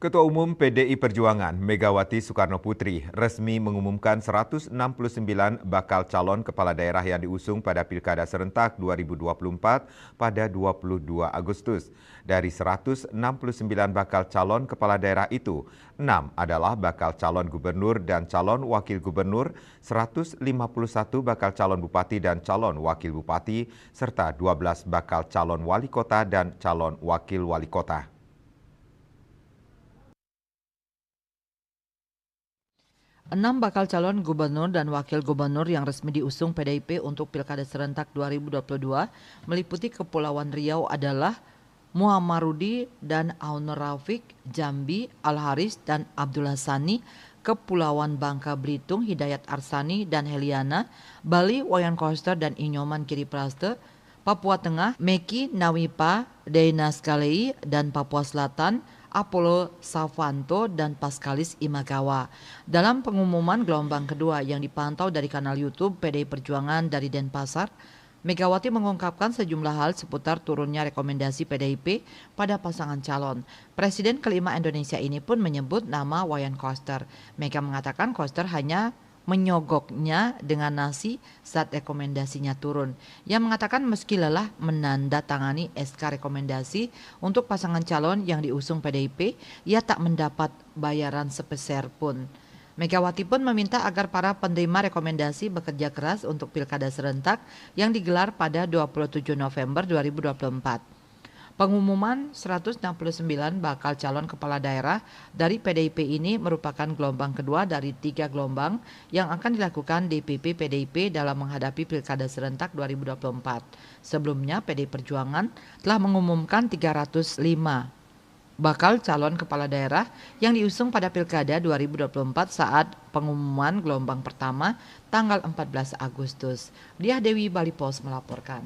Ketua Umum PDI Perjuangan Megawati Soekarnoputri resmi mengumumkan 169 bakal calon kepala daerah yang diusung pada Pilkada Serentak 2024 pada 22 Agustus. Dari 169 bakal calon kepala daerah itu, 6 adalah bakal calon gubernur dan calon wakil gubernur, 151 bakal calon bupati dan calon wakil bupati, serta 12 bakal calon wali kota dan calon wakil wali kota. 6 bakal calon gubernur dan wakil gubernur yang resmi diusung PDIP untuk Pilkada Serentak 2022 meliputi Kepulauan Riau adalah Muhammarudi dan Aun Rafiq, Jambi, Al-Haris dan Abdullah Sani, Kepulauan Bangka Belitung, Hidayat Arsani dan Heliana, Bali, Wayan Koster dan Inyoman Kiripraste, Papua Tengah, Meki Nawipa, Deina Skalei, dan Papua Selatan, Apollo Savanto dan Paskalis Imagawa. Dalam pengumuman gelombang kedua yang dipantau dari kanal YouTube PDI Perjuangan dari Denpasar, Megawati mengungkapkan sejumlah hal seputar turunnya rekomendasi PDIP pada pasangan calon. Presiden kelima Indonesia ini pun menyebut nama Wayan Koster. Mega mengatakan Koster hanya menyogoknya dengan nasi saat rekomendasinya turun. Ia mengatakan meski lelah menandatangani SK rekomendasi untuk pasangan calon yang diusung PDIP, ia tak mendapat bayaran sepeser pun. Megawati pun meminta agar para penerima rekomendasi bekerja keras untuk Pilkada Serentak yang digelar pada 27 November 2024. Pengumuman 169 bakal calon kepala daerah dari PDIP ini merupakan gelombang kedua dari 3 gelombang yang akan dilakukan DPP PDIP dalam menghadapi Pilkada Serentak 2024. Sebelumnya PDI Perjuangan telah mengumumkan 305 bakal calon kepala daerah yang diusung pada Pilkada 2024 saat pengumuman gelombang pertama tanggal 14 Agustus. Diah Dewi Bali Pos melaporkan.